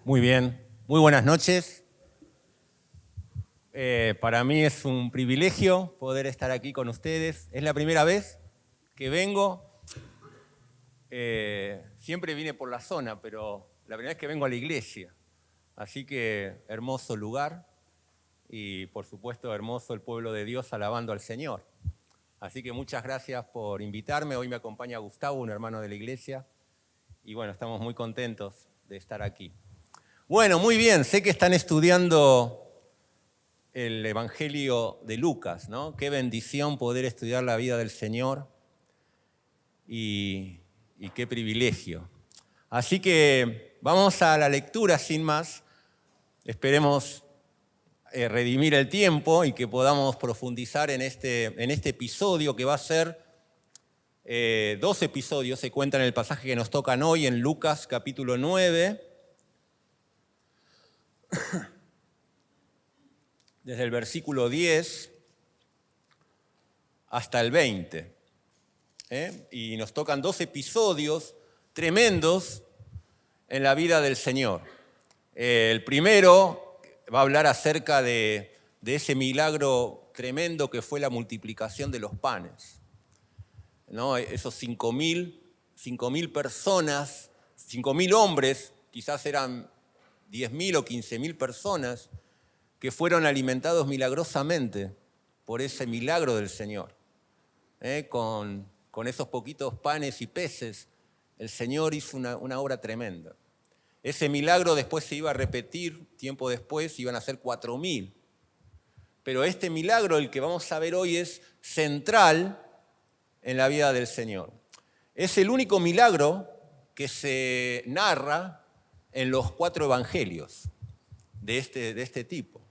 Muy bien, muy buenas noches. Para mí es un privilegio poder estar aquí con ustedes. Es la primera vez que vengo. Siempre vine por la zona, pero la primera vez que vengo a la iglesia. Así que hermoso lugar y por supuesto hermoso el pueblo de Dios alabando al Señor. Así que muchas gracias por invitarme. Hoy me acompaña Gustavo, un hermano de la iglesia. Y bueno, estamos muy contentos de estar aquí. Bueno, muy bien, sé que están estudiando el Evangelio de Lucas, ¿no? Qué bendición poder estudiar la vida del Señor y qué privilegio. Así que vamos a la lectura sin más. Esperemos redimir el tiempo y que podamos profundizar en este episodio que va a ser 2 episodios. Se cuentan en el pasaje que nos tocan hoy en Lucas capítulo 9. Desde el versículo 10 hasta el 20. Y nos tocan 2 episodios tremendos en la vida del Señor. El primero va a hablar acerca de ese milagro tremendo que fue la multiplicación de los panes, ¿no? Esos 5.000 personas, 5.000 hombres, quizás eran 10.000 o 15.000 personas, que fueron alimentados milagrosamente por ese milagro del Señor. Con esos poquitos panes y peces, el Señor hizo una obra tremenda. Ese milagro después se iba a repetir, tiempo después iban a ser 4.000. Pero este milagro, el que vamos a ver hoy, es central en la vida del Señor. Es el único milagro que se narra en los 4 evangelios de este tipo,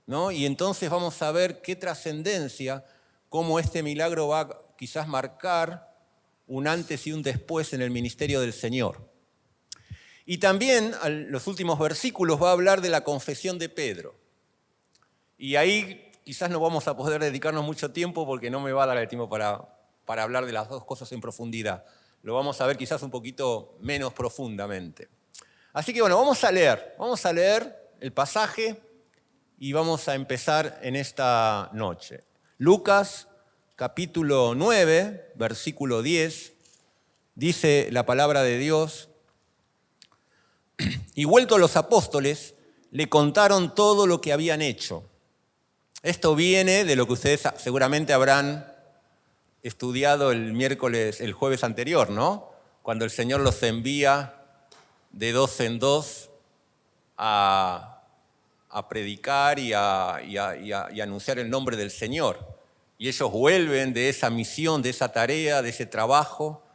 ¿no? Y entonces vamos a ver qué trascendencia, cómo este milagro va a quizás marcar un antes y un después en el ministerio del Señor. Y también en los últimos versículos va a hablar de la confesión de Pedro. Y ahí quizás no vamos a poder dedicarnos mucho tiempo porque no me va a dar el tiempo para hablar de las 2 cosas en profundidad. Lo vamos a ver quizás un poquito menos profundamente. Así que bueno, vamos a leer el pasaje y vamos a empezar en esta noche. Lucas capítulo 9, versículo 10, dice la palabra de Dios: y vueltos los apóstoles, le contaron todo lo que habían hecho. Esto viene de lo que ustedes seguramente habrán estudiado el jueves anterior, ¿no? Cuando el Señor los envía de 2 en 2 a predicar y a anunciar el nombre del Señor. Y ellos vuelven de esa misión, de esa tarea, de ese trabajo,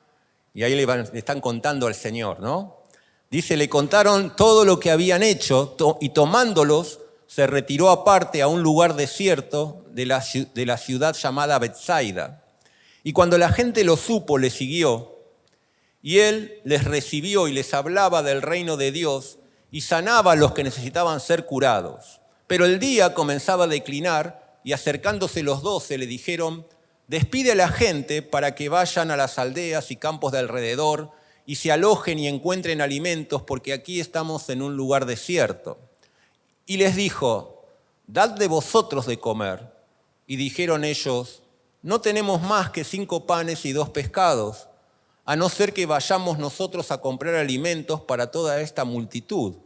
y ahí le están contando al Señor, ¿no? Dice, le contaron todo lo que habían hecho y tomándolos se retiró aparte a un lugar desierto de la ciudad llamada Betsaida. Y cuando la gente lo supo, le siguió, y él les recibió y les hablaba del reino de Dios y sanaba a los que necesitaban ser curados. Pero el día comenzaba a declinar y acercándose los 12 le dijeron: despide a la gente para que vayan a las aldeas y campos de alrededor y se alojen y encuentren alimentos, porque aquí estamos en un lugar desierto. Y les dijo: dad de vosotros de comer. Y dijeron ellos: no tenemos más que 5 panes y 2 pescados, a no ser que vayamos nosotros a comprar alimentos para toda esta multitud.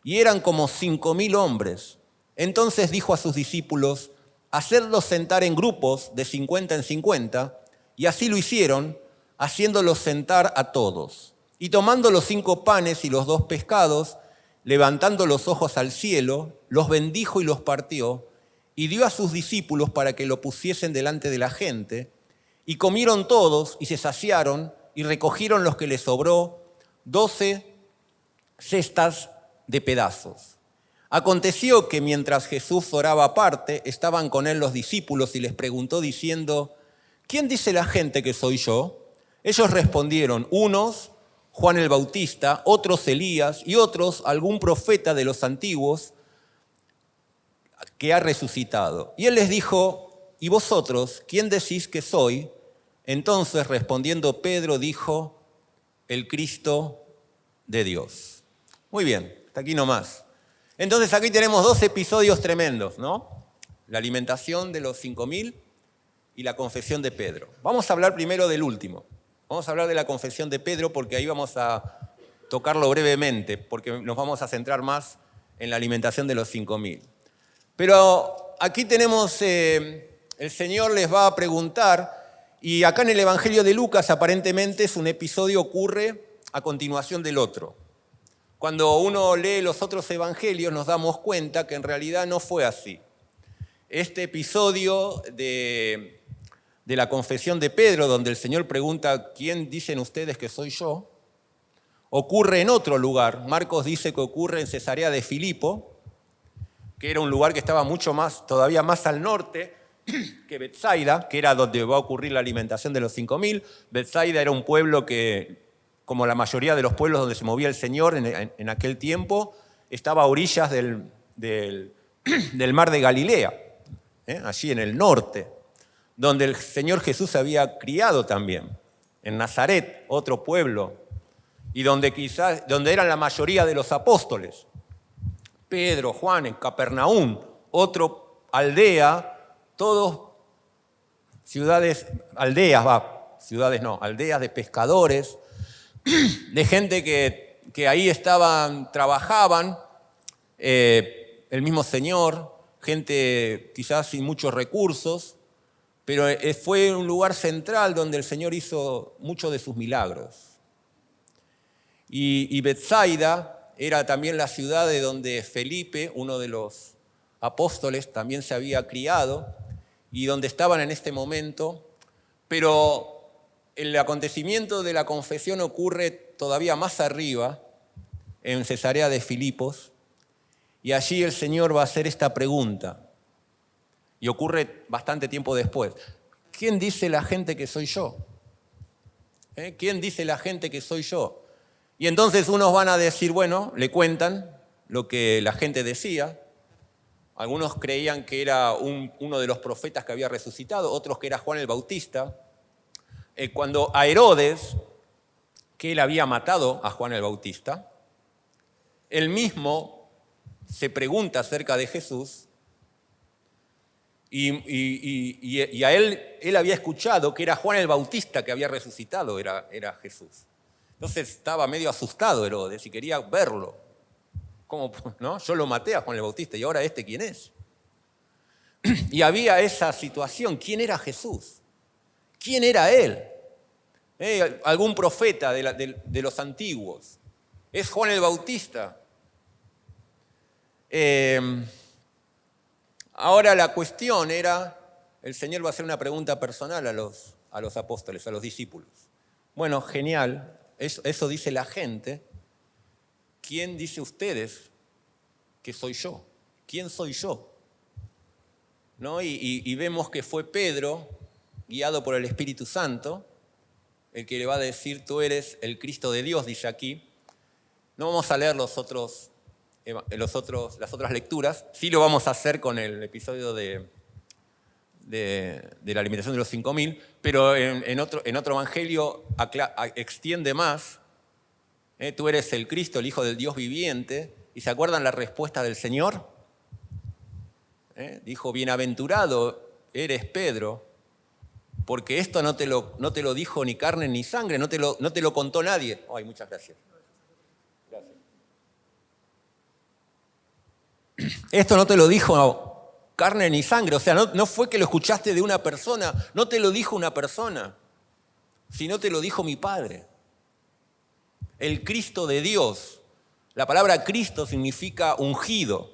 Y eran como 5.000 hombres. Entonces dijo a sus discípulos: hacedlos sentar en grupos de 50 en 50, y así lo hicieron, haciéndolos sentar a todos. Y tomando los 5 panes y los 2 pescados, levantando los ojos al cielo, los bendijo y los partió, y dio a sus discípulos para que lo pusiesen delante de la gente. Y comieron todos y se saciaron, y recogieron los que les sobró, 12 cestas de pedazos. Aconteció que mientras Jesús oraba aparte, estaban con él los discípulos y les preguntó diciendo: ¿quién dice la gente que soy yo? Ellos respondieron: unos, Juan el Bautista, otros Elías y otros algún profeta de los antiguos que ha resucitado. Y él les dijo: ¿y vosotros quién decís que soy? Entonces respondiendo Pedro dijo: el Cristo de Dios. Muy bien. hasta aquí nomás. Entonces aquí tenemos dos episodios tremendos, ¿no? La alimentación de los 5.000 y la confesión de Pedro. Vamos a hablar primero del último. Vamos a hablar de la confesión de Pedro porque ahí vamos a tocarlo brevemente, porque nos vamos a centrar más en la alimentación de los 5.000. Pero aquí tenemos, el Señor les va a preguntar, y acá en el Evangelio de Lucas aparentemente es un episodio que ocurre a continuación del otro. Cuando uno lee los otros evangelios nos damos cuenta que en realidad no fue así. Este episodio de la confesión de Pedro, donde el Señor pregunta, ¿quién dicen ustedes que soy yo?, ocurre en otro lugar. Marcos dice que ocurre en Cesarea de Filipo, que era un lugar que estaba todavía más al norte que Betsaida, que era donde va a ocurrir la alimentación de los 5.000. Betsaida era un pueblo que, como la mayoría de los pueblos donde se movía el Señor en aquel tiempo, estaba a orillas del mar de Galilea, allí en el norte, donde el Señor Jesús se había criado también, en Nazaret, otro pueblo, y donde eran la mayoría de los apóstoles. Pedro, Juan, en Capernaum, otro aldea, todos aldeas de pescadores, de gente que ahí trabajaban, el mismo Señor, gente quizás sin muchos recursos, pero fue un lugar central donde el Señor hizo muchos de sus milagros. Y Betsaida era también la ciudad de donde Felipe, uno de los apóstoles, también se había criado y donde estaban en este momento. Pero el acontecimiento de la confesión ocurre todavía más arriba, en Cesarea de Filipos, y allí el Señor va a hacer esta pregunta. Y ocurre bastante tiempo después. ¿Quién dice la gente que soy yo? ¿Quién dice la gente que soy yo? Y entonces unos van a decir, bueno, le cuentan lo que la gente decía. Algunos creían que era uno de los profetas que había resucitado, otros que era Juan el Bautista. Cuando a Herodes, que él había matado a Juan el Bautista, él mismo se pregunta acerca de Jesús y a él había escuchado que era Juan el Bautista que había resucitado, era Jesús. Entonces estaba medio asustado Herodes y quería verlo. ¿Cómo, no? Yo lo maté a Juan el Bautista y ahora ¿quién es? Y había esa situación. ¿Quién era Jesús? ¿Quién era él? ¿Algún profeta de los antiguos? ¿Es Juan el Bautista? Ahora la cuestión era, el Señor va a hacer una pregunta personal a los apóstoles, a los discípulos. Bueno, genial. Eso dice la gente. ¿Quién dice ustedes que soy yo? ¿Quién soy yo? ¿No? Y vemos que fue Pedro, guiado por el Espíritu Santo, el que le va a decir, tú eres el Cristo de Dios, dice aquí. No vamos a leer las otras lecturas, sí lo vamos a hacer con el episodio de la alimentación de los 5.000, pero en otro evangelio extiende más. Tú eres el Cristo, el Hijo del Dios viviente. ¿Y se acuerdan la respuesta del Señor? Dijo, bienaventurado eres Pedro, porque esto no te lo dijo ni carne ni sangre, no te lo contó nadie. Ay, muchas gracias. Esto no te lo dijo carne ni sangre, o sea, no fue que lo escuchaste de una persona, no te lo dijo una persona, sino te lo dijo mi Padre. El Cristo de Dios. La palabra Cristo significa ungido.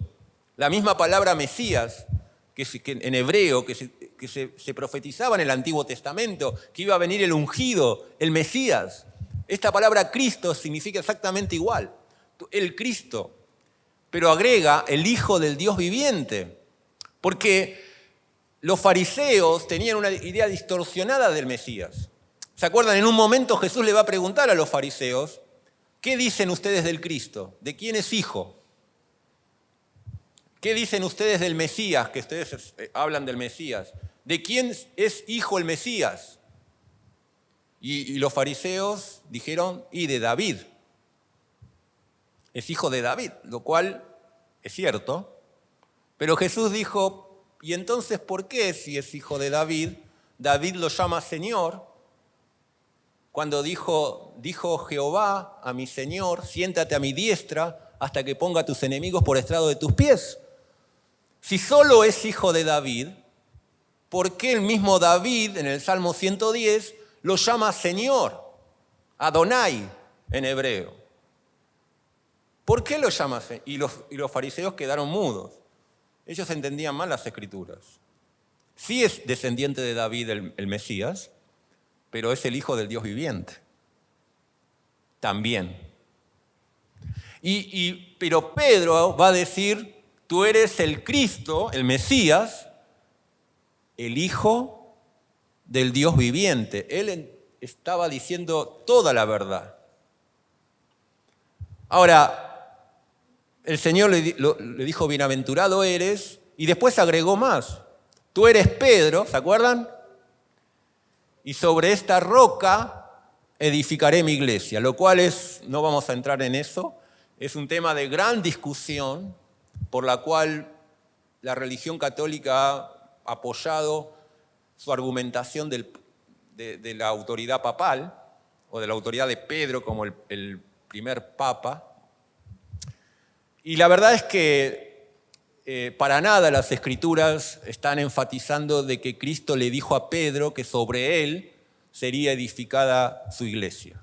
La misma palabra Mesías, que en hebreo, que se profetizaba en el Antiguo Testamento, que iba a venir el ungido, el Mesías. Esta palabra Cristo significa exactamente igual. El Cristo. Pero agrega el Hijo del Dios viviente. Porque los fariseos tenían una idea distorsionada del Mesías. ¿Se acuerdan? En un momento Jesús le va a preguntar a los fariseos, ¿qué dicen ustedes del Cristo? ¿De quién es hijo? ¿Qué dicen ustedes del Mesías? Que ustedes hablan del Mesías. ¿De quién es hijo el Mesías? Y los fariseos dijeron, y de David. es hijo de David, lo cual es cierto. Pero Jesús dijo, ¿y entonces por qué si es hijo de David, David lo llama Señor? Cuando dijo Jehová a mi Señor, siéntate a mi diestra hasta que ponga a tus enemigos por estrado de tus pies. Si solo es hijo de David, ¿por qué el mismo David en el Salmo 110 lo llama Señor? Adonai en hebreo. ¿Por qué lo llama Señor? Y los fariseos quedaron mudos. Ellos entendían mal las Escrituras. Sí es descendiente de David el Mesías, pero es el Hijo del Dios viviente. También. Pero Pedro va a decir, tú eres el Cristo, el Mesías, el Hijo del Dios viviente. Él estaba diciendo toda la verdad. Ahora, el Señor le dijo, bienaventurado eres, y después agregó más. Tú eres Pedro, ¿se acuerdan? Y sobre esta roca edificaré mi iglesia, lo cual no vamos a entrar en eso, es un tema de gran discusión por la cual la religión católica ha apoyado su argumentación de la autoridad papal, o de la autoridad de Pedro como el primer papa. Y la verdad es que para nada las Escrituras están enfatizando de que Cristo le dijo a Pedro que sobre él sería edificada su iglesia.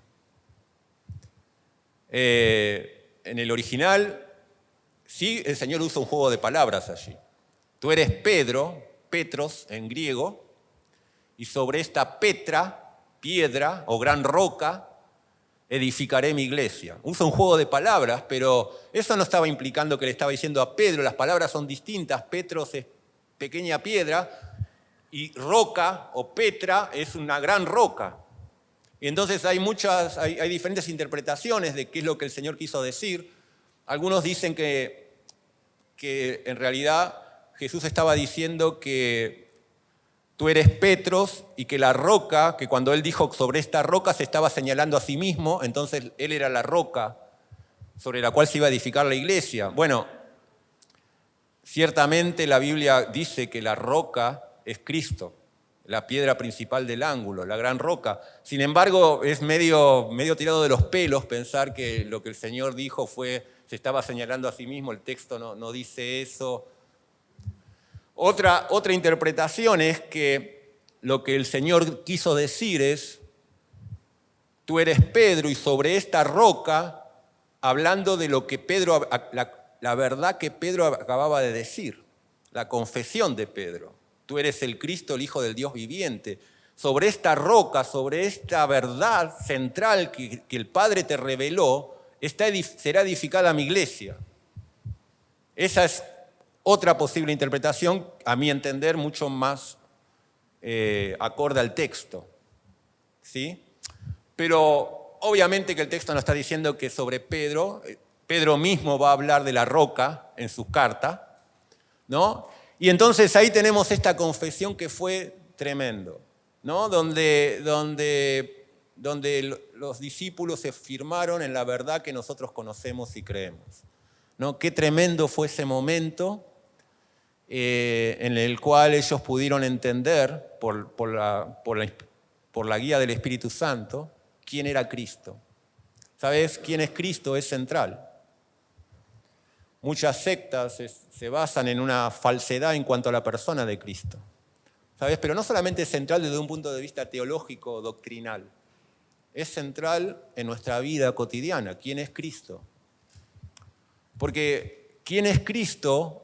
En el original, sí, el Señor usa un juego de palabras allí. Tú eres Pedro, Petros en griego, y sobre esta Petra, piedra o gran roca, edificaré mi iglesia. Usa un juego de palabras, pero eso no estaba implicando que le estaba diciendo a Pedro, las palabras son distintas, Petros es pequeña piedra y roca o Petra es una gran roca. Y entonces hay diferentes interpretaciones de qué es lo que el Señor quiso decir. Algunos dicen que en realidad Jesús estaba diciendo que tú eres Petros y que la roca, que cuando él dijo sobre esta roca se estaba señalando a sí mismo, entonces él era la roca sobre la cual se iba a edificar la iglesia. Bueno, ciertamente la Biblia dice que la roca es Cristo, la piedra principal del ángulo, la gran roca. Sin embargo, es medio tirado de los pelos pensar que lo que el Señor dijo se estaba señalando a sí mismo, el texto no dice eso. Otra interpretación es que lo que el Señor quiso decir es, tú eres Pedro y sobre esta roca, hablando de lo que Pedro, la verdad que Pedro acababa de decir, la confesión de Pedro. Tú eres el Cristo, el Hijo del Dios viviente. Sobre esta roca, sobre esta verdad central que el Padre te reveló, será edificada mi iglesia. Esa es otra posible interpretación, a mi entender, mucho más acorde al texto. ¿Sí? Pero obviamente que el texto no está diciendo que sobre Pedro mismo va a hablar de la roca en su carta, ¿no? Y entonces ahí tenemos esta confesión que fue tremendo, ¿no? Donde los discípulos se firmaron en la verdad que nosotros conocemos y creemos, ¿no? Qué tremendo fue ese momento en el cual ellos pudieron entender por la guía del Espíritu Santo quién era Cristo. ¿Sabes? ¿Quién es Cristo? Es central. Muchas sectas se basan en una falsedad en cuanto a la persona de Cristo. ¿Sabes? Pero no solamente es central desde un punto de vista teológico o doctrinal. Es central en nuestra vida cotidiana. ¿Quién es Cristo? Porque quién es Cristo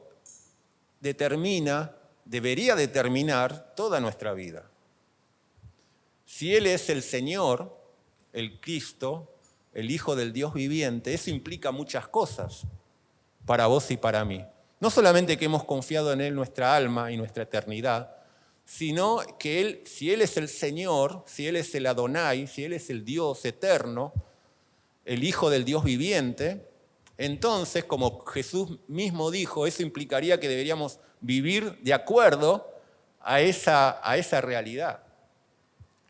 debería determinar toda nuestra vida. Si Él es el Señor, el Cristo, el Hijo del Dios viviente, eso implica muchas cosas para vos y para mí. No solamente que hemos confiado en Él nuestra alma y nuestra eternidad, sino que si Él es el Señor, si Él es el Adonai, si Él es el Dios eterno, el Hijo del Dios viviente, entonces, como Jesús mismo dijo, eso implicaría que deberíamos vivir de acuerdo a esa realidad.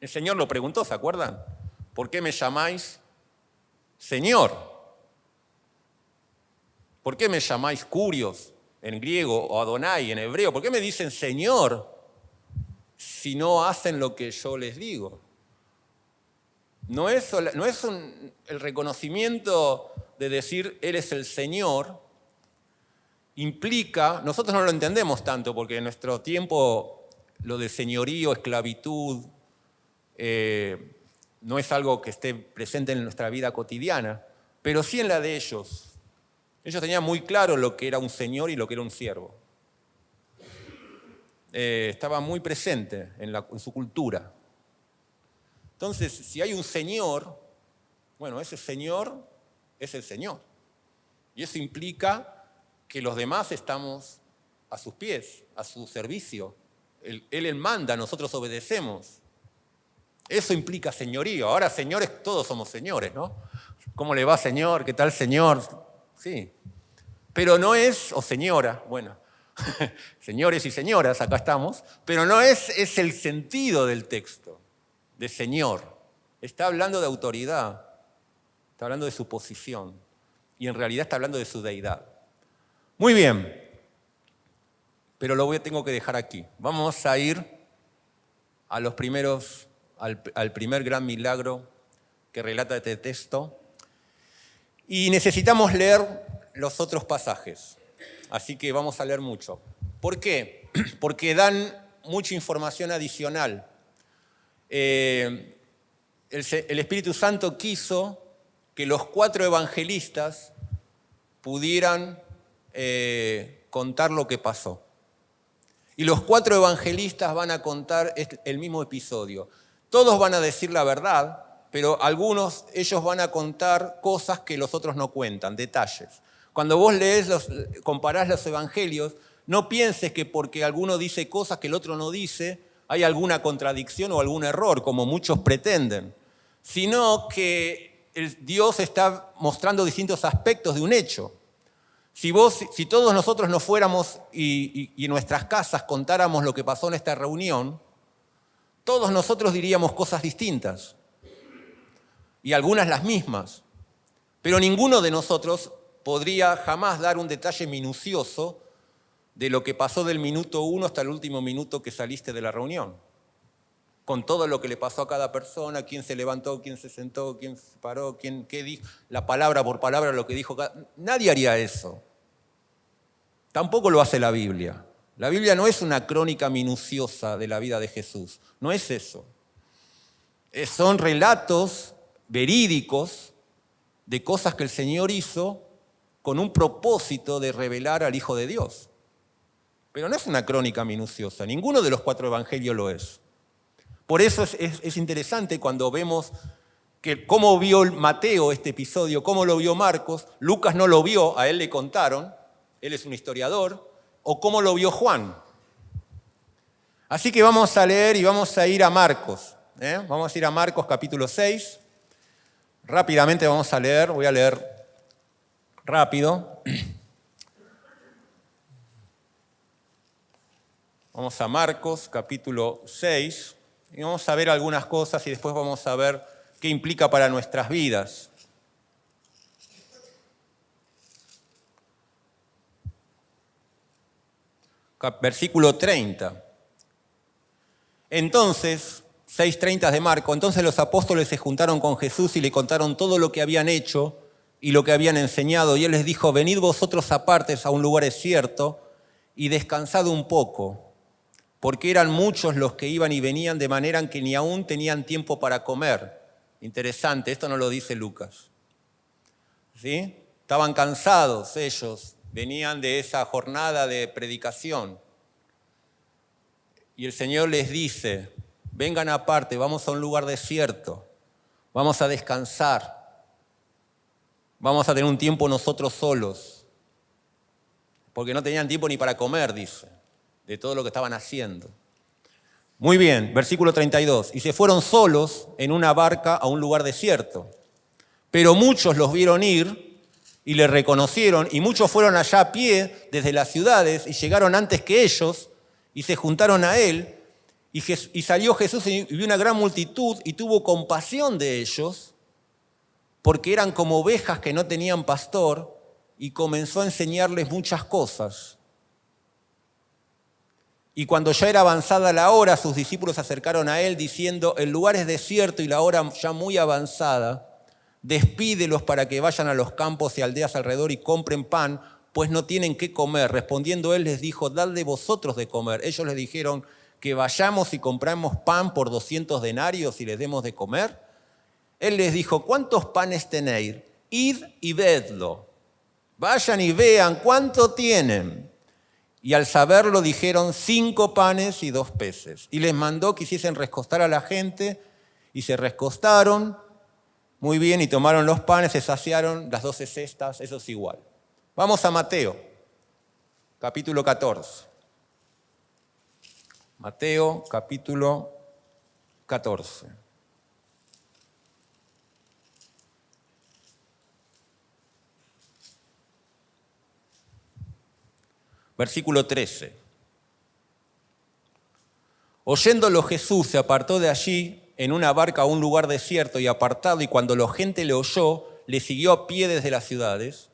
El Señor lo preguntó, ¿se acuerdan? ¿Por qué me llamáis Señor? ¿Por qué me llamáis curios en griego o Adonai en hebreo? ¿Por qué me dicen Señor si no hacen lo que yo les digo? No es el reconocimiento de decir Él es el Señor, implica, nosotros no lo entendemos tanto porque en nuestro tiempo lo de señorío, esclavitud, no es algo que esté presente en nuestra vida cotidiana, pero sí en la de ellos. Ellos tenían muy claro lo que era un señor y lo que era un siervo. Estaba muy presente en su cultura. Entonces, si hay un señor, bueno, ese señor es el Señor. Y eso implica que los demás estamos a sus pies, a su servicio. Él manda, nosotros obedecemos. Eso implica señorío. Ahora, señores, todos somos señores, ¿no? ¿Cómo le va, señor? ¿Qué tal, señor? Sí. Pero no es, o señora, bueno, señores y señoras, acá estamos, pero no es el sentido del texto, de señor. Está hablando de autoridad, está hablando de su posición, y en realidad está hablando de su deidad. Muy bien, pero tengo que dejar aquí. Vamos a ir a los primeros, al primer gran milagro que relata este texto, y necesitamos leer los otros pasajes. Así que vamos a leer mucho. ¿Por qué? Porque dan mucha información adicional. El Espíritu Santo quiso que los 4 evangelistas pudieran contar lo que pasó. Y los 4 evangelistas van a contar el mismo episodio. Todos van a decir la verdad, pero ellos van a contar cosas que los otros no cuentan, detalles. Cuando vos comparás los evangelios, no pienses que porque alguno dice cosas que el otro no dice, hay alguna contradicción o algún error, como muchos pretenden, sino que Dios está mostrando distintos aspectos de un hecho. Si todos nosotros nos fuéramos y en nuestras casas contáramos lo que pasó en esta reunión, todos nosotros diríamos cosas distintas, y algunas las mismas, pero ninguno de nosotros podría jamás dar un detalle minucioso de lo que pasó del minuto 1 hasta el último minuto que saliste de la reunión, con todo lo que le pasó a cada persona, quién se levantó, quién se sentó, quién se paró, qué dijo, la palabra por palabra lo que dijo. Nadie haría eso. Tampoco lo hace la Biblia. La Biblia no es una crónica minuciosa de la vida de Jesús, no es eso. Son relatos verídicos de cosas que el Señor hizo con un propósito de revelar al Hijo de Dios. Pero no es una crónica minuciosa, ninguno de los 4 evangelios lo es. Por eso es interesante cuando vemos cómo vio Mateo este episodio, cómo lo vio Marcos. Lucas no lo vio, a él le contaron, él es un historiador, o cómo lo vio Juan. Así que vamos a leer y vamos a ir a Marcos. Vamos a ir a Marcos capítulo 6. Rápidamente vamos a leer, voy a leer rápido. Vamos a Marcos, capítulo 6, y vamos a ver algunas cosas y después vamos a ver qué implica para nuestras vidas. Versículo 30. Entonces, 6:30 de Marco, entonces los apóstoles se juntaron con Jesús y le contaron todo lo que habían hecho y lo que habían enseñado. Y él les dijo, venid vosotros apartes a un lugar desierto y descansad un poco, porque eran muchos los que iban y venían de manera que ni aún tenían tiempo para comer. Interesante, esto no lo dice Lucas. ¿Sí? Estaban cansados ellos, venían de esa jornada de predicación. Y el Señor les dice, vengan aparte, vamos a un lugar desierto, vamos a descansar, vamos a tener un tiempo nosotros solos, porque no tenían tiempo ni para comer, dice, de todo lo que estaban haciendo. Muy bien, versículo 32, y se fueron solos en una barca a un lugar desierto, pero muchos los vieron ir y le reconocieron, y muchos fueron allá a pie desde las ciudades y llegaron antes que ellos y se juntaron a él. Y salió Jesús y vio una gran multitud y tuvo compasión de ellos, porque eran como ovejas que no tenían pastor, y comenzó a enseñarles muchas cosas. Y cuando ya era avanzada la hora, sus discípulos se acercaron a él diciendo: el lugar es desierto y la hora ya muy avanzada. Despídelos para que vayan a los campos y aldeas alrededor y compren pan, pues no tienen qué comer. Respondiendo él les dijo: dadle vosotros de comer. Ellos les dijeron: que vayamos y compramos pan por 200 denarios y les demos de comer. Él les dijo: ¿cuántos panes tenéis? Id y vedlo. Vayan y vean cuánto tienen. Y al saberlo dijeron: 5 panes y 2 peces. Y les mandó que hiciesen recostar a la gente, y se recostaron muy bien, y tomaron los panes, se saciaron, las 12 cestas, eso es igual. Vamos a Mateo, capítulo 14. Mateo, capítulo 14. Versículo 13. Oyéndolo Jesús se apartó de allí en una barca a un lugar desierto y apartado, y cuando la gente le oyó, le siguió a pie desde las ciudades.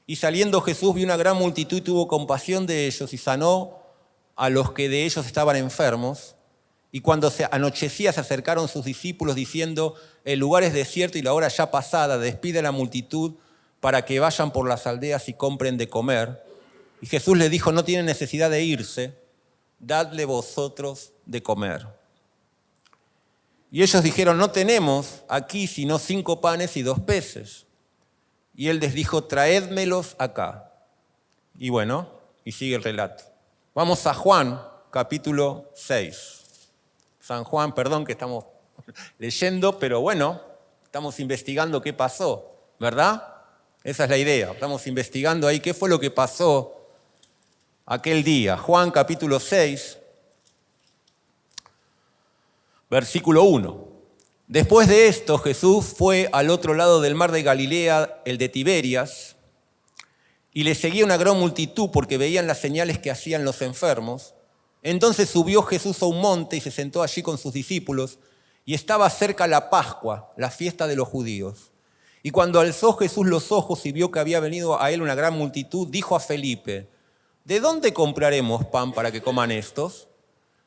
Y saliendo Jesús vio una gran multitud y tuvo compasión de ellos y sanó a los que de ellos estaban enfermos. Y cuando se anochecía se acercaron sus discípulos diciendo: el lugar es desierto y la hora ya pasada, despide a la multitud para que vayan por las aldeas y compren de comer. Y Jesús les dijo: no tienen necesidad de irse, dadle vosotros de comer. Y ellos dijeron: no tenemos aquí sino 5 panes y 2 peces. Y él les dijo: traédmelos acá. Y bueno, y sigue el relato. Vamos a Juan, capítulo 6. San Juan, perdón que estamos leyendo, pero bueno, estamos investigando qué pasó, ¿verdad? Esa es la idea, estamos investigando ahí qué fue lo que pasó aquel día. Juan, capítulo 6, versículo 1. Después de esto, Jesús fue al otro lado del mar de Galilea, el de Tiberias, y le seguía una gran multitud porque veían las señales que hacían los enfermos. Entonces subió Jesús a un monte y se sentó allí con sus discípulos, y estaba cerca la Pascua, la fiesta de los judíos. Y cuando alzó Jesús los ojos y vio que había venido a él una gran multitud, dijo a Felipe: ¿de dónde compraremos pan para que coman estos?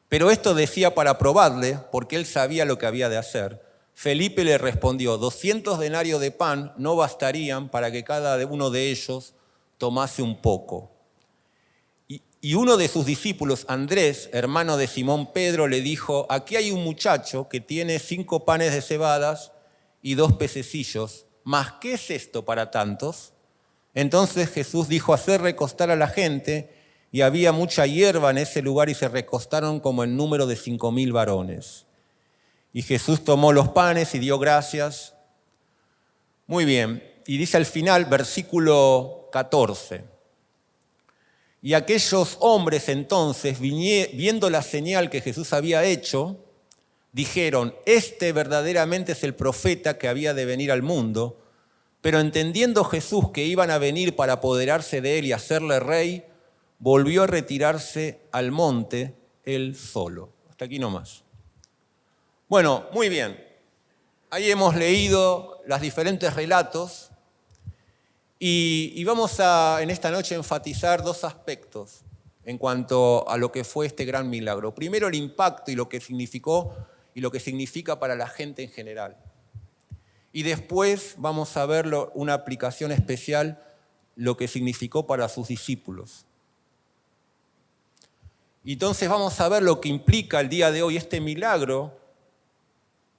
Pero esto decía para probarle, porque él sabía lo que había de hacer. Felipe le respondió: 200 denarios de pan no bastarían para que cada uno de ellos tomase un poco. Y uno de sus discípulos, Andrés, hermano de Simón Pedro, le dijo: aquí hay un muchacho que tiene 5 panes de cebadas y 2 pececillos, ¿mas qué es esto para tantos? Entonces Jesús dijo: hacer recostar a la gente, y había mucha hierba en ese lugar, y se recostaron como en número de 5,000 varones. Y Jesús tomó los panes y dio gracias. Muy bien, y dice al final, versículo 14. Y aquellos hombres entonces, viendo la señal que Jesús había hecho, dijeron: este verdaderamente es el profeta que había de venir al mundo. Pero entendiendo Jesús que iban a venir para apoderarse de él y hacerle rey, volvió a retirarse al monte él solo. Hasta aquí nomás. Bueno, muy bien. Ahí hemos leído los diferentes relatos y vamos a en esta noche enfatizar 2 aspectos en cuanto a lo que fue este gran milagro. Primero, el impacto y lo que significó y lo que significa para la gente en general. Y después vamos a ver una aplicación especial, lo que significó para sus discípulos. Y entonces vamos a ver lo que implica el día de hoy este milagro,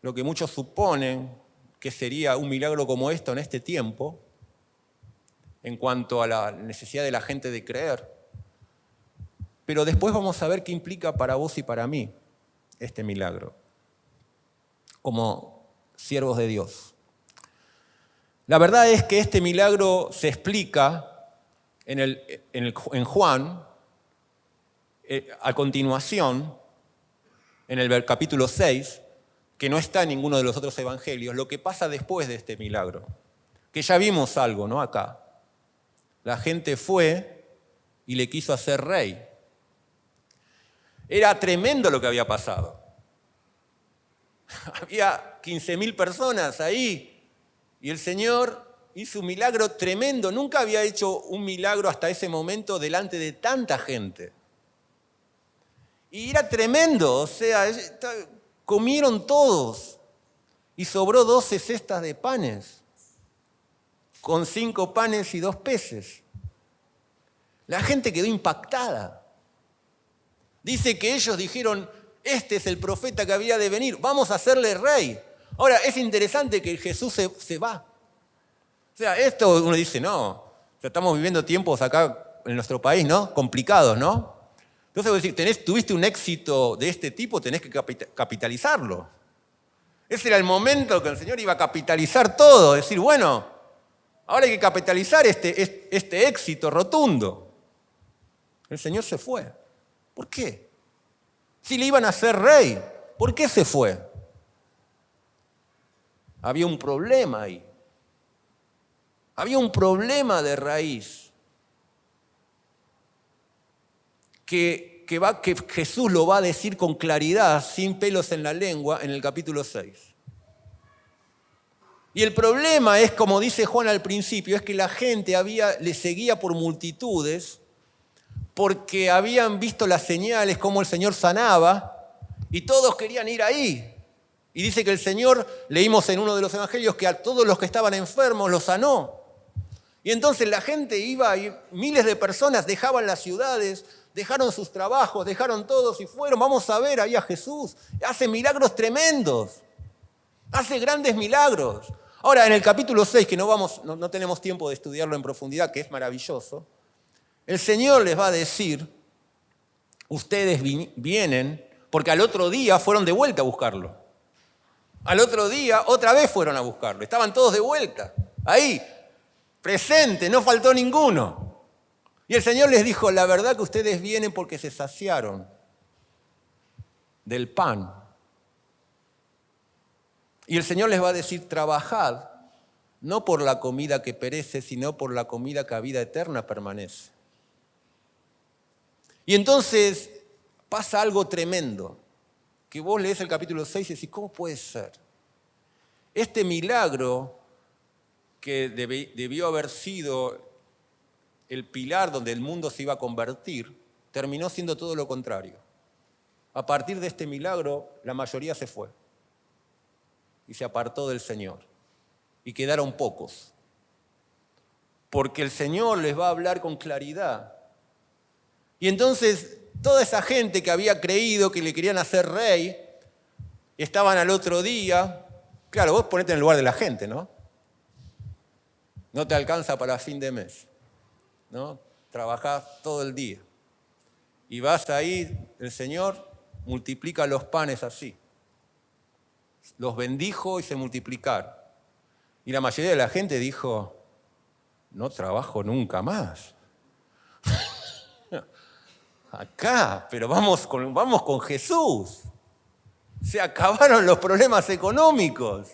lo que muchos suponen que sería un milagro como esto en este tiempo, en cuanto a la necesidad de la gente de creer. Pero después vamos a ver qué implica para vos y para mí este milagro, como siervos de Dios. La verdad es que este milagro se explica en Juan, a continuación, en el capítulo 6, que no está en ninguno de los otros evangelios, lo que pasa después de este milagro. Que ya vimos algo, ¿no? Acá. La gente fue y le quiso hacer rey. Era tremendo lo que había pasado. Había 15,000 personas ahí y el Señor hizo un milagro tremendo. Nunca había hecho un milagro hasta ese momento delante de tanta gente. Y era tremendo, o sea, comieron todos. Y sobró 12 cestas de panes, con 5 panes y 2 peces. La gente quedó impactada. Dice que ellos dijeron, este es el profeta que había de venir, vamos a hacerle rey. Ahora, es interesante que Jesús se va. O sea, esto uno dice, no, o sea, estamos viviendo tiempos acá en nuestro país, ¿no? Complicados, ¿no? Entonces, vos decís, tuviste un éxito de este tipo, tenés que capitalizarlo. Ese era el momento que el Señor iba a capitalizar todo, decir, bueno, ahora hay que capitalizar este éxito rotundo. El Señor se fue. ¿Por qué? Si le iban a hacer rey, ¿por qué se fue? Había un problema ahí. Había un problema de raíz que Jesús lo va a decir con claridad, sin pelos en la lengua, en el capítulo 6. Y el problema es, como dice Juan al principio, es que la gente le seguía por multitudes porque habían visto las señales, cómo el Señor sanaba, y todos querían ir ahí. Y dice que el Señor, leímos en uno de los evangelios, que a todos los que estaban enfermos los sanó. Y entonces la gente iba, y miles de personas dejaban las ciudades, dejaron sus trabajos, dejaron todos y fueron, vamos a ver ahí a Jesús. Hace milagros tremendos, hace grandes milagros. Ahora, en el capítulo 6, que no tenemos tiempo de estudiarlo en profundidad, que es maravilloso, el Señor les va a decir, ustedes vienen, porque al otro día fueron de vuelta a buscarlo. Al otro día otra vez fueron a buscarlo, estaban todos de vuelta, ahí, presentes, no faltó ninguno. Y el Señor les dijo, la verdad que ustedes vienen porque se saciaron del pan. Y el Señor les va a decir, trabajad, no por la comida que perece, sino por la comida que a vida eterna permanece. Y entonces pasa algo tremendo, que vos lees el capítulo 6 y decís, ¿cómo puede ser? Este milagro que debió haber sido el pilar donde el mundo se iba a convertir, terminó siendo todo lo contrario. A partir de este milagro, la mayoría se fue y se apartó del Señor. Y quedaron pocos. Porque el Señor les va a hablar con claridad. Y entonces, toda esa gente que había creído que le querían hacer rey, estaban al otro día. Claro, vos ponete en el lugar de la gente, ¿no? No te alcanza para fin de mes, ¿no? Trabajás todo el día. Y vas ahí, el Señor multiplica los panes así. Los bendijo y se multiplicaron. Y la mayoría de la gente dijo, no trabajo nunca más. Acá, pero vamos con Jesús. Se acabaron los problemas económicos.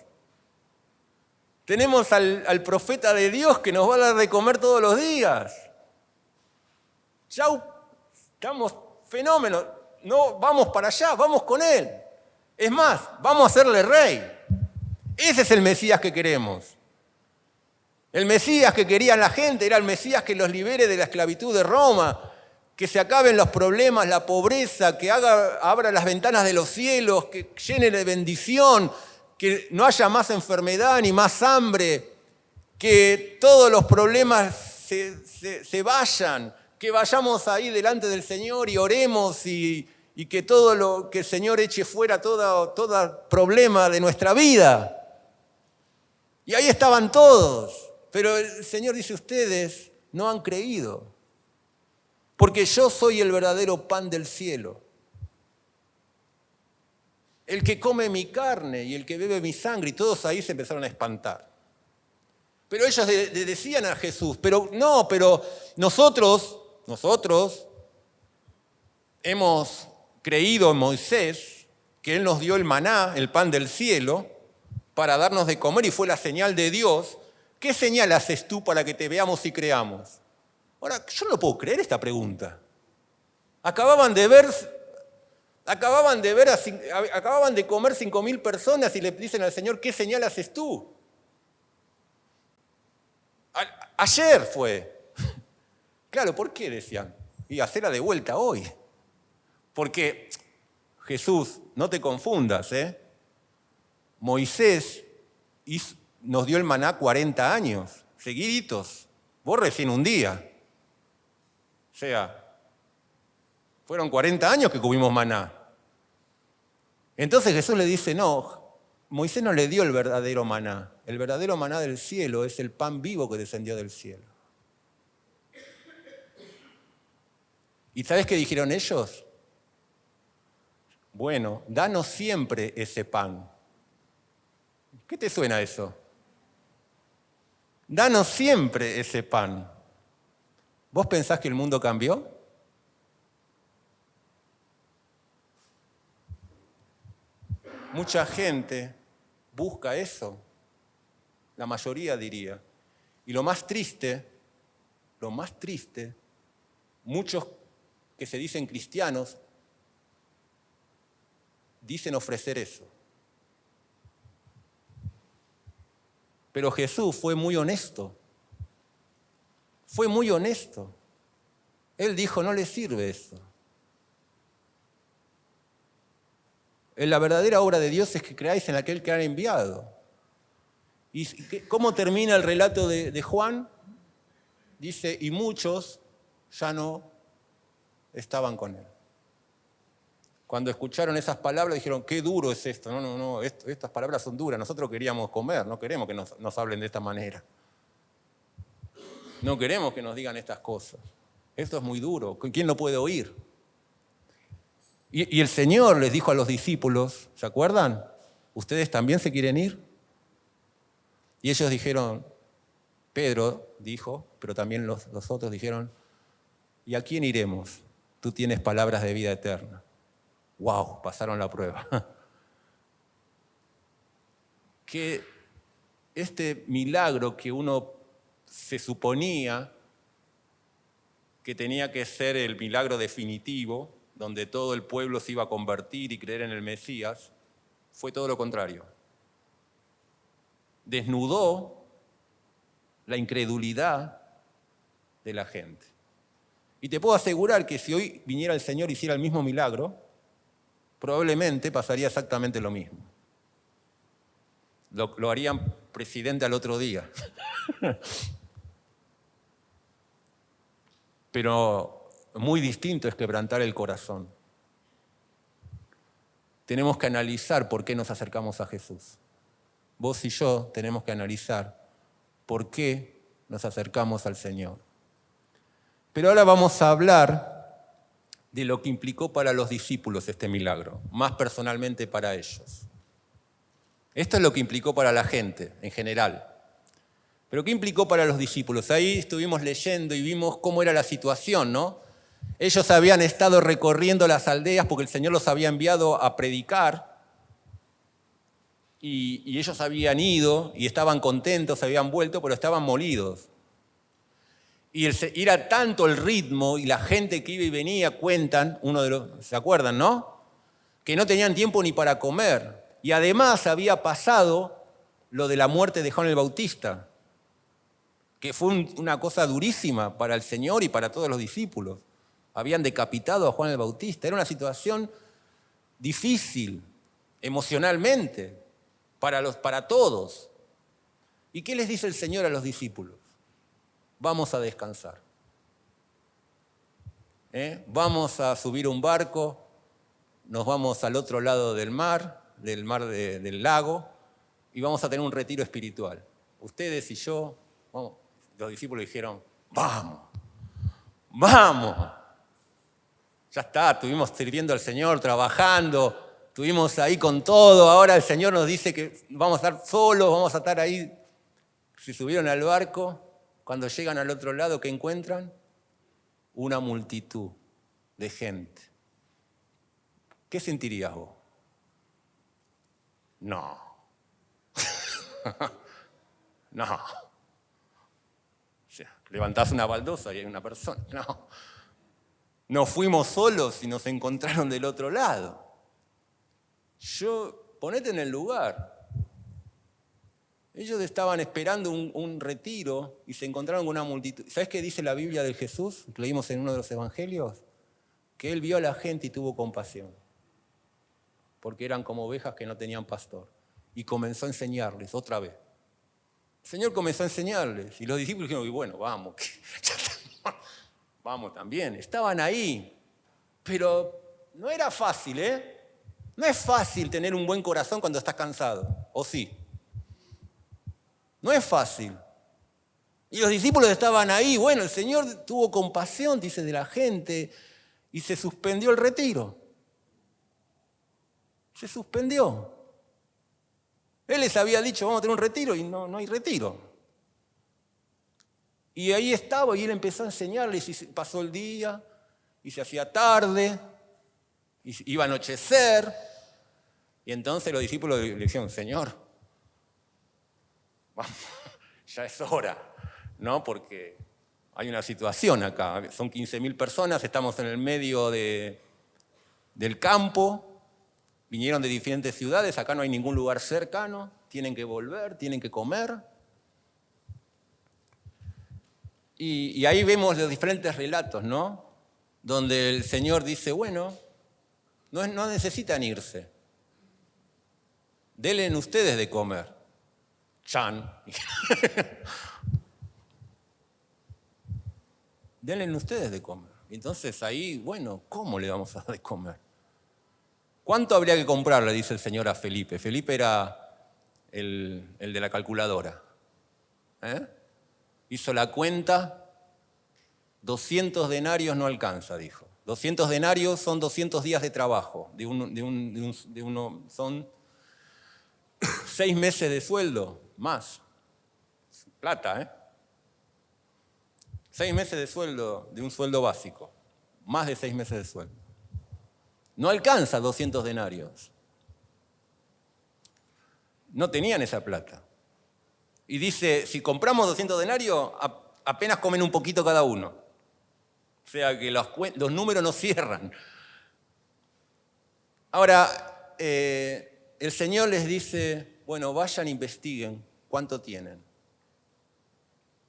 Tenemos al profeta de Dios que nos va a dar de comer todos los días. Ya estamos fenómenos. No, vamos para allá, vamos con Él. Es más, vamos a hacerle rey. Ese es el Mesías que queremos. El Mesías que quería la gente era el Mesías que los libere de la esclavitud de Roma, que se acaben los problemas, la pobreza, que abra las ventanas de los cielos, que llene de bendición, que no haya más enfermedad ni más hambre, que todos los problemas se vayan, que vayamos ahí delante del Señor y oremos y que todo lo que el Señor eche fuera todo problema de nuestra vida. Y ahí estaban todos, pero el Señor dice, ustedes no han creído, porque yo soy el verdadero pan del cielo. El que come mi carne y el que bebe mi sangre, y todos ahí se empezaron a espantar. Pero ellos le decían a Jesús, pero nosotros hemos creído en Moisés, que Él nos dio el maná, el pan del cielo, para darnos de comer y fue la señal de Dios. ¿Qué señal haces tú para que te veamos y creamos? Ahora, yo no puedo creer esta pregunta. Acababan de comer 5.000 personas y le dicen al Señor, ¿qué señal haces tú? Ayer fue. Claro, ¿por qué decían? Y hacerla de vuelta hoy. Porque, Jesús, no te confundas, Moisés nos dio el maná 40 años, seguiditos. Vos recién un día. O sea, fueron 40 años que comimos maná. Entonces Jesús le dice, no, Moisés no le dio el verdadero maná. El verdadero maná del cielo es el pan vivo que descendió del cielo. ¿Y sabes qué dijeron ellos? Bueno, danos siempre ese pan. ¿Qué te suena eso? Danos siempre ese pan. ¿Vos pensás que el mundo cambió? Mucha gente busca eso, la mayoría diría. Y lo más triste, muchos que se dicen cristianos dicen ofrecer eso. Pero Jesús fue muy honesto. Fue muy honesto. Él dijo, no les sirve eso. La verdadera obra de Dios es que creáis en aquel que ha enviado. ¿Y cómo termina el relato de Juan? Dice, y muchos ya no estaban con él. Cuando escucharon esas palabras dijeron, qué duro es esto. No, estas palabras son duras. Nosotros queríamos comer, no queremos que nos hablen de esta manera. No queremos que nos digan estas cosas. Esto es muy duro. ¿Quién lo puede oír? Y el Señor les dijo a los discípulos, ¿se acuerdan? ¿Ustedes también se quieren ir? Y ellos dijeron, Pedro dijo, pero también los otros dijeron, ¿y a quién iremos? Tú tienes palabras de vida eterna. ¡Wow! Pasaron la prueba. Que este milagro que uno se suponía que tenía que ser el milagro definitivo, donde todo el pueblo se iba a convertir y creer en el Mesías, fue todo lo contrario. Desnudó la incredulidad de la gente. Y te puedo asegurar que si hoy viniera el Señor y hiciera el mismo milagro, probablemente pasaría exactamente lo mismo. Lo harían presidente al otro día. Pero muy distinto es quebrantar el corazón. Tenemos que analizar por qué nos acercamos a Jesús. Vos y yo tenemos que analizar por qué nos acercamos al Señor. Pero ahora vamos a hablar de lo que implicó para los discípulos este milagro, más personalmente para ellos. Esto es lo que implicó para la gente en general. Pero ¿qué implicó para los discípulos? Ahí estuvimos leyendo y vimos cómo era la situación, ¿no? Ellos habían estado recorriendo las aldeas porque el Señor los había enviado a predicar y ellos habían ido y estaban contentos, habían vuelto, pero estaban molidos. Y era tanto el ritmo y la gente que iba y venía, cuentan, ¿se acuerdan, no? Que no tenían tiempo ni para comer. Y además había pasado lo de la muerte de Juan el Bautista, que fue una cosa durísima para el Señor y para todos los discípulos. Habían decapitado a Juan el Bautista. Era una situación difícil emocionalmente para todos. ¿Y qué les dice el Señor a los discípulos? Vamos a descansar. Vamos a subir un barco, nos vamos al otro lado del lago, y vamos a tener un retiro espiritual. Ustedes y yo, los discípulos dijeron, vamos. Ya está, estuvimos sirviendo al Señor, trabajando, estuvimos ahí con todo, ahora el Señor nos dice que vamos a estar solos, vamos a estar ahí. Se subieron al barco, cuando llegan al otro lado, ¿qué encuentran? Una multitud de gente. ¿Qué sentirías vos? No. No. O sea, levantás una baldosa y hay una persona. No. Nos fuimos solos y nos encontraron del otro lado. Ponete en el lugar. Ellos estaban esperando un retiro y se encontraron con una multitud. ¿Sabes qué dice la Biblia de Jesús? Que leímos en uno de los evangelios. Que él vio a la gente y tuvo compasión. Porque eran como ovejas que no tenían pastor. Y comenzó a enseñarles otra vez. El Señor comenzó a enseñarles. Y los discípulos dijeron, bueno, vamos. Vamos también. Estaban ahí. Pero no era fácil, ¿eh? No es fácil tener un buen corazón cuando estás cansado. ¿O sí? No es fácil. Y los discípulos estaban ahí. Bueno, el Señor tuvo compasión, dice, de la gente. Y se suspendió el retiro. Se suspendió. Él les había dicho, vamos a tener un retiro, y no hay retiro. Y ahí estaba, y él empezó a enseñarles, y pasó el día, y se hacía tarde, y iba a anochecer. Y entonces los discípulos le dijeron, Señor, vamos, ya es hora, ¿no? Porque hay una situación acá. Son 15.000 personas, estamos en el medio del campo. Vinieron de diferentes ciudades, acá no hay ningún lugar cercano, tienen que volver, tienen que comer. Y ahí vemos los diferentes relatos, ¿no? Donde el Señor dice, bueno, no necesitan irse. Denle ustedes de comer. Chan. Denle ustedes de comer. Y entonces ahí, bueno, ¿cómo le vamos a dar de comer? ¿Cuánto habría que comprarle? Dice el Señor a Felipe. Felipe era el de la calculadora. Hizo la cuenta, 200 denarios no alcanza, dijo. 200 denarios son 200 días de trabajo. Son 6 meses de sueldo, más. Plata, ¿eh? 6 meses de sueldo, de un sueldo básico. Más de 6 meses de sueldo. No alcanza 200 denarios. No tenían esa plata. Y dice, si compramos 200 denarios, apenas comen un poquito cada uno. O sea que los números no cierran. Ahora, el Señor les dice, bueno, vayan e investiguen cuánto tienen.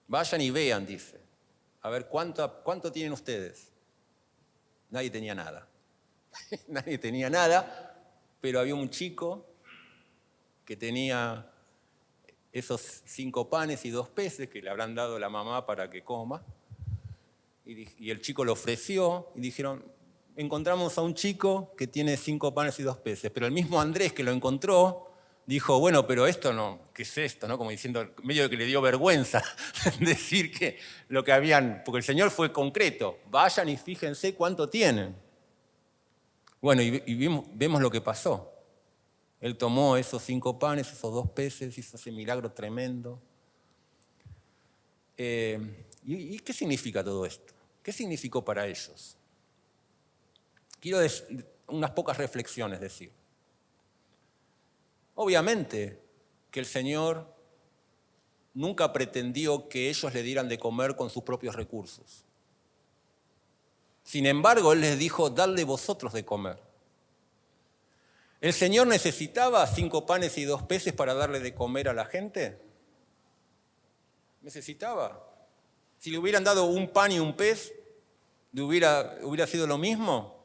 Vayan y vean, dice. A ver, ¿cuánto tienen ustedes? Nadie tenía nada. Nadie tenía nada, pero había un chico que tenía esos 5 panes y 2 peces que le habrán dado la mamá para que coma. Y el chico lo ofreció y dijeron, encontramos a un chico que tiene 5 panes y 2 peces. Pero el mismo Andrés que lo encontró dijo, bueno, pero esto no, ¿qué es esto? ¿No? Como diciendo, medio de que le dio vergüenza decir que lo que habían, porque el Señor fue concreto, vayan y fíjense cuánto tienen. Bueno, y vemos lo que pasó. Él tomó esos 5 panes, esos 2 peces, hizo ese milagro tremendo. ¿Y qué significa todo esto? ¿Qué significó para ellos? Quiero unas pocas reflexiones decir. Obviamente que el Señor nunca pretendió que ellos le dieran de comer con sus propios recursos. Sin embargo, Él les dijo, dadle vosotros de comer. ¿El Señor necesitaba 5 panes y 2 peces para darle de comer a la gente? ¿Necesitaba? Si le hubieran dado un pan y un pez, ¿hubiera sido lo mismo?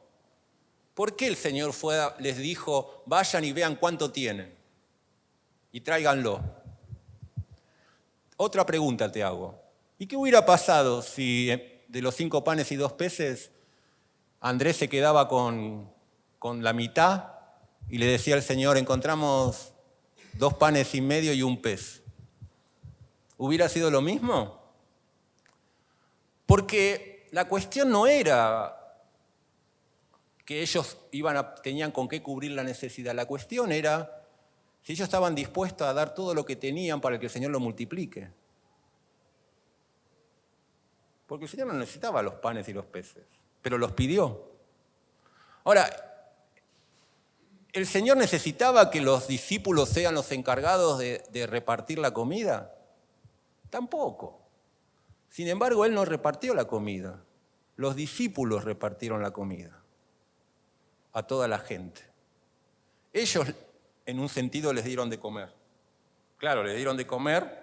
¿Por qué el Señor les dijo, vayan y vean cuánto tienen? Y tráiganlo. Otra pregunta te hago. ¿Y qué hubiera pasado si de los 5 panes y 2 peces Andrés se quedaba con la mitad y le decía al Señor, encontramos 2 panes y medio y un pez? ¿Hubiera sido lo mismo? Porque la cuestión no era que ellos tenían con qué cubrir la necesidad. La cuestión era si ellos estaban dispuestos a dar todo lo que tenían para que el Señor lo multiplique. Porque el Señor no necesitaba los panes y los peces, pero los pidió. Ahora, ¿el Señor necesitaba que los discípulos sean los encargados de repartir la comida? Tampoco. Sin embargo, Él no repartió la comida. Los discípulos repartieron la comida a toda la gente. Ellos, en un sentido, les dieron de comer. Claro, le dieron de comer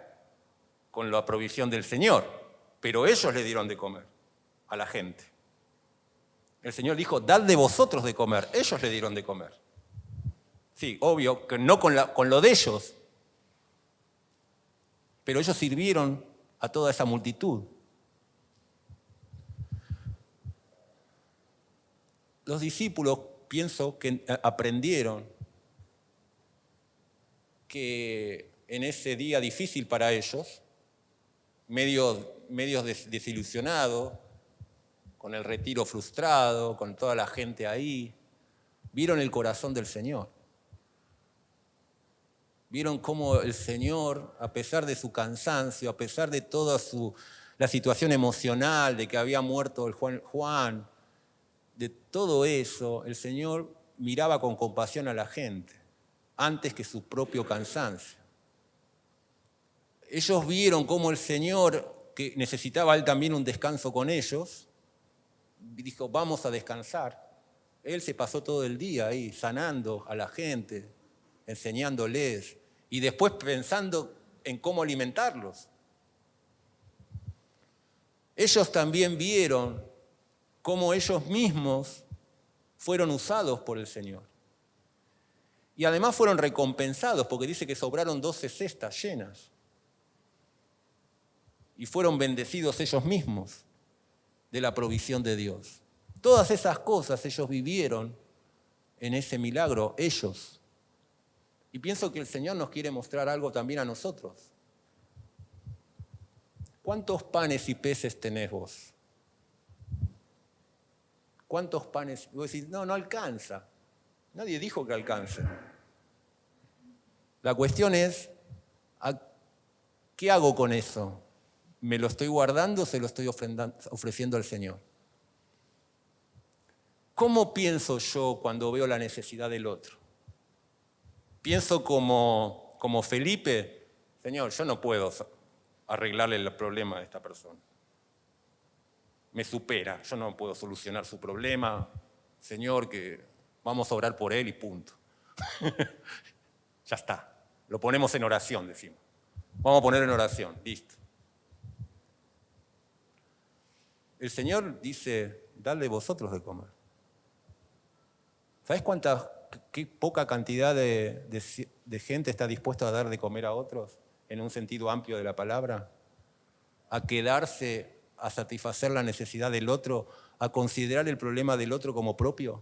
con la provisión del Señor, pero ellos le dieron de comer a la gente. El Señor dijo, dad de vosotros de comer. Ellos le dieron de comer. Sí, obvio, que no con lo de ellos, pero ellos sirvieron a toda esa multitud. Los discípulos, pienso que aprendieron que en ese día difícil para ellos, medios desilusionados, con el retiro frustrado, con toda la gente ahí, vieron el corazón del Señor. Vieron cómo el Señor, a pesar de su cansancio, a pesar de toda la situación emocional, de que había muerto el Juan, de todo eso, el Señor miraba con compasión a la gente, antes que su propio cansancio. Ellos vieron cómo el Señor, que necesitaba él también un descanso con ellos, dijo, vamos a descansar. Él se pasó todo el día ahí, sanando a la gente, enseñándoles, y después pensando en cómo alimentarlos. Ellos también vieron cómo ellos mismos fueron usados por el Señor. Y además fueron recompensados, porque dice que sobraron 12 cestas llenas. Y fueron bendecidos ellos mismos de la provisión de Dios. Todas esas cosas ellos vivieron en ese milagro, ellos. Y pienso que el Señor nos quiere mostrar algo también a nosotros. ¿Cuántos panes y peces tenés vos? ¿Cuántos panes? Vos decís, no alcanza. Nadie dijo que alcance. La cuestión es, ¿qué hago con eso? ¿Me lo estoy guardando o se lo estoy ofreciendo al Señor? ¿Cómo pienso yo cuando veo la necesidad del otro? Pienso como Felipe, Señor, yo no puedo arreglarle el problema de esta persona. Me supera, yo no puedo solucionar su problema. Señor, que vamos a orar por él y punto. Ya está, lo ponemos en oración, decimos. Vamos a ponerlo en oración, listo. El Señor dice, dadle vosotros de comer. ¿Sabés qué poca cantidad de gente está dispuesta a dar de comer a otros en un sentido amplio de la palabra? A quedarse, a satisfacer la necesidad del otro, a considerar el problema del otro como propio.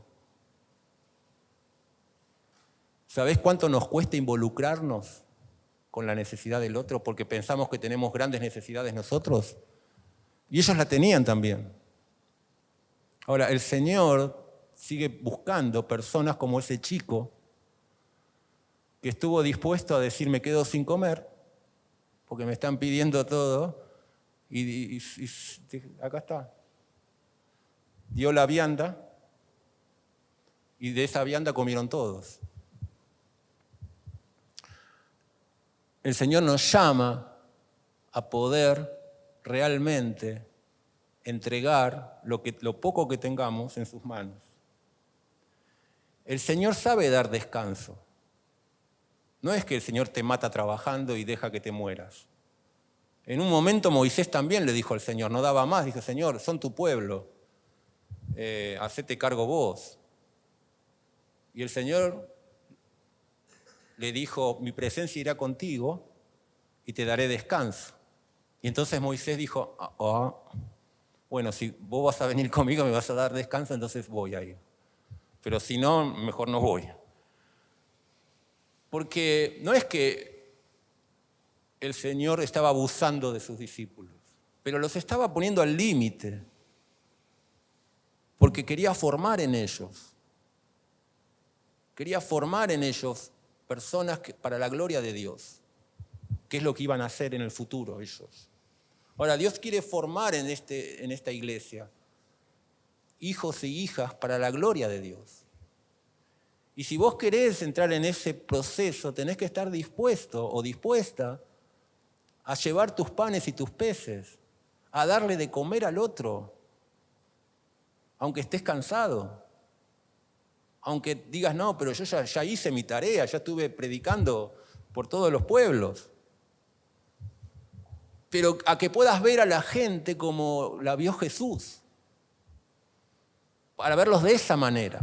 ¿Sabés cuánto nos cuesta involucrarnos con la necesidad del otro porque pensamos que tenemos grandes necesidades nosotros? Y ellos la tenían también. Ahora, el Señor sigue buscando personas como ese chico que estuvo dispuesto a decir, me quedo sin comer porque me están pidiendo todo y acá está. Dio la vianda y de esa vianda comieron todos. El Señor nos llama a poder realmente entregar lo poco que tengamos en sus manos. El Señor sabe dar descanso. No es que el Señor te mata trabajando y deja que te mueras. En un momento Moisés también le dijo al Señor, no daba más, dijo, Señor, son tu pueblo, hacete cargo vos. Y el Señor le dijo, mi presencia irá contigo y te daré descanso. Y entonces Moisés dijo, bueno, si vos vas a venir conmigo, me vas a dar descanso, entonces voy a ir. Pero si no, mejor no voy. Porque no es que el Señor estaba abusando de sus discípulos, pero los estaba poniendo al límite, porque quería formar en ellos. Quería formar en ellos personas para la gloria de Dios, que es lo que iban a hacer en el futuro ellos. Ahora, Dios quiere formar en esta iglesia hijos y hijas para la gloria de Dios. Y si vos querés entrar en ese proceso, tenés que estar dispuesto o dispuesta a llevar tus panes y tus peces, a darle de comer al otro, aunque estés cansado, aunque digas, no, pero yo ya hice mi tarea, ya estuve predicando por todos los pueblos. Pero a que puedas ver a la gente como la vio Jesús, para verlos de esa manera.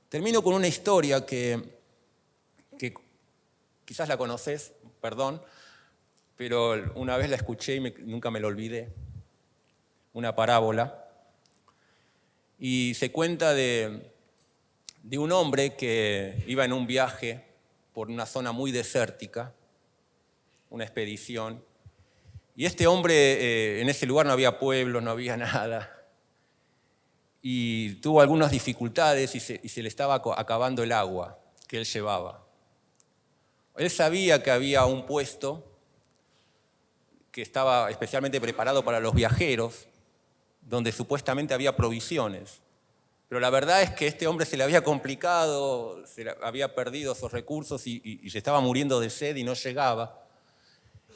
Termino con una historia que quizás la conocés, perdón, pero una vez la escuché y nunca me la olvidé, una parábola, y se cuenta de un hombre que iba en un viaje por una zona muy desértica, una expedición, y este hombre, en ese lugar no había pueblos, no había nada, y tuvo algunas dificultades y se le estaba acabando el agua que él llevaba. Él sabía que había un puesto que estaba especialmente preparado para los viajeros, donde supuestamente había provisiones. Pero la verdad es que este hombre se le había complicado, había perdido sus recursos y se estaba muriendo de sed y no llegaba.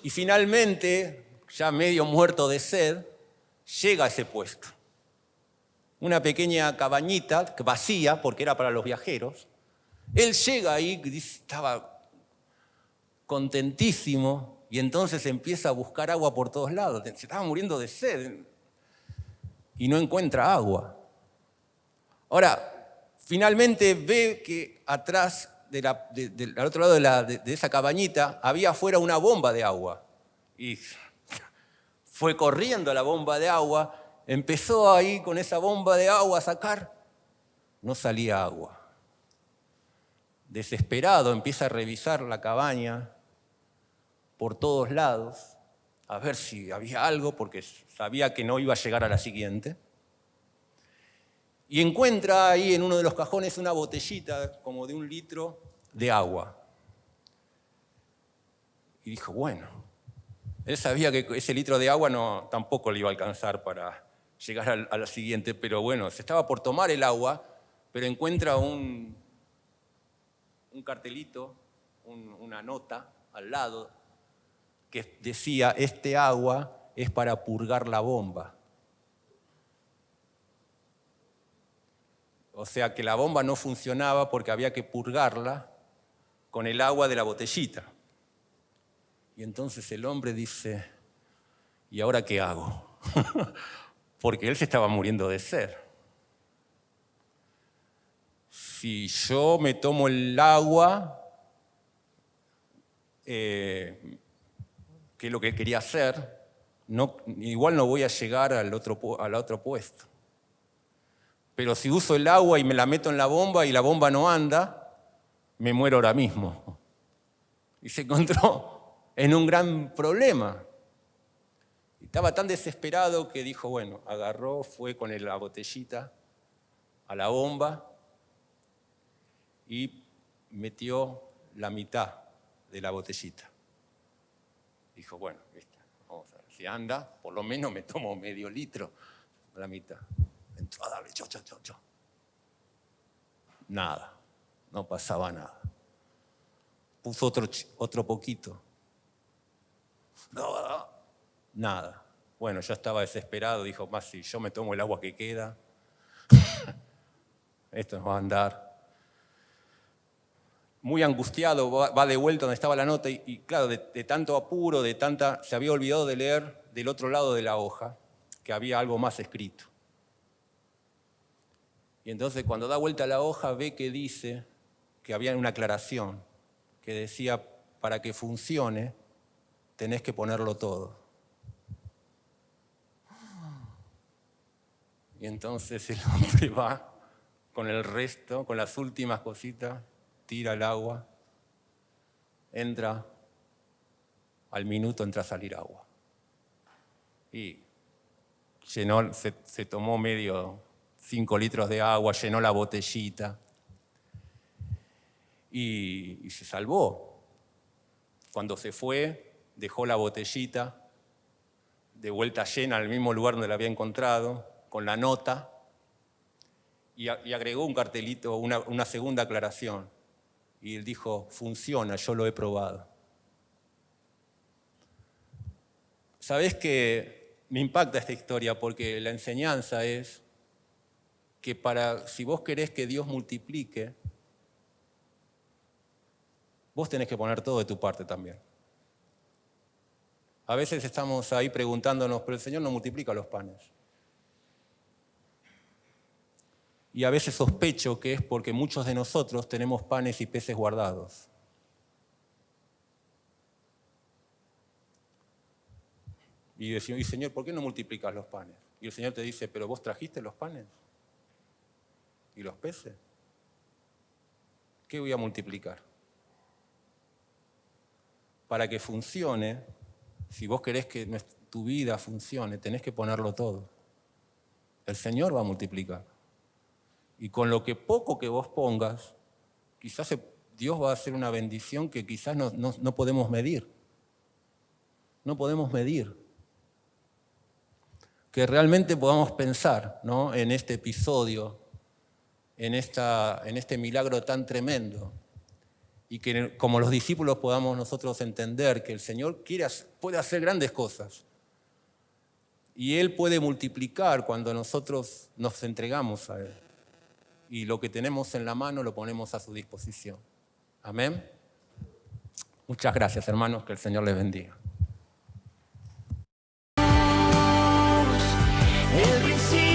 Y finalmente, ya medio muerto de sed, llega a ese puesto. Una pequeña cabañita vacía, porque era para los viajeros. Él llega ahí, estaba contentísimo, y entonces empieza a buscar agua por todos lados. Se estaba muriendo de sed y no encuentra agua. Ahora, finalmente ve que atrás, al otro lado de esa cabañita, había afuera una bomba de agua. Y fue corriendo a la bomba de agua, empezó ahí con esa bomba de agua a sacar, no salía agua. Desesperado empieza a revisar la cabaña por todos lados, a ver si había algo, porque sabía que no iba a llegar a la siguiente. Y encuentra ahí en uno de los cajones una botellita como de 1 litro de agua. Y dijo, bueno, él sabía que ese litro de agua tampoco le iba a alcanzar para llegar a la siguiente, pero bueno, se estaba por tomar el agua, pero encuentra un cartelito, una nota al lado, que decía, este agua es para purgar la bomba. O sea que la bomba no funcionaba porque había que purgarla con el agua de la botellita. Y entonces el hombre dice, ¿y ahora qué hago? Porque él se estaba muriendo de sed. Si yo me tomo el agua, que es lo que quería hacer, igual no voy a llegar al otro puesto. Pero si uso el agua y me la meto en la bomba y la bomba no anda, me muero ahora mismo. Y se encontró en un gran problema. Estaba tan desesperado que dijo, bueno, agarró, fue con la botellita a la bomba y metió la mitad de la botellita. Dijo, bueno, vamos a ver, si anda, por lo menos me tomo medio litro, la mitad. Entró a darle, yo. Nada, no pasaba nada. Puso otro poquito. No, nada. Bueno, ya estaba desesperado, dijo, más si yo me tomo el agua que queda, esto no va a andar. Muy angustiado, va de vuelta donde estaba la nota y claro, de tanto apuro, se había olvidado de leer del otro lado de la hoja, que había algo más escrito. Y entonces cuando da vuelta la hoja ve que dice que había una aclaración que decía, para que funcione tenés que ponerlo todo. Y entonces el hombre va con el resto, con las últimas cositas, tira el agua, entra, al minuto entra a salir agua. Y se tomó 5 litros de agua, llenó la botellita y se salvó. Cuando se fue, dejó la botellita de vuelta llena al mismo lugar donde la había encontrado, con la nota, y agregó un cartelito, una segunda aclaración. Y él dijo, funciona, yo lo he probado. ¿Sabés que me impacta esta historia? Porque la enseñanza es que si vos querés que Dios multiplique, vos tenés que poner todo de tu parte también. A veces estamos ahí preguntándonos, pero el Señor no multiplica los panes. Y a veces sospecho que es porque muchos de nosotros tenemos panes y peces guardados. Y decimos, y Señor, ¿por qué no multiplicas los panes? Y el Señor te dice, pero vos trajiste los panes y los peces. ¿Qué voy a multiplicar? Para que funcione, si vos querés que tu vida funcione, tenés que ponerlo todo. El Señor va a multiplicar. Y con lo que poco que vos pongas, quizás Dios va a hacer una bendición que quizás no podemos medir. No podemos medir. Que realmente podamos pensar, ¿no?, en este episodio, en este milagro tan tremendo, y que como los discípulos podamos nosotros entender que el Señor puede hacer grandes cosas. Y Él puede multiplicar cuando nosotros nos entregamos a Él. Y lo que tenemos en la mano lo ponemos a su disposición. Amén. Muchas gracias, hermanos, que el Señor les bendiga. El principio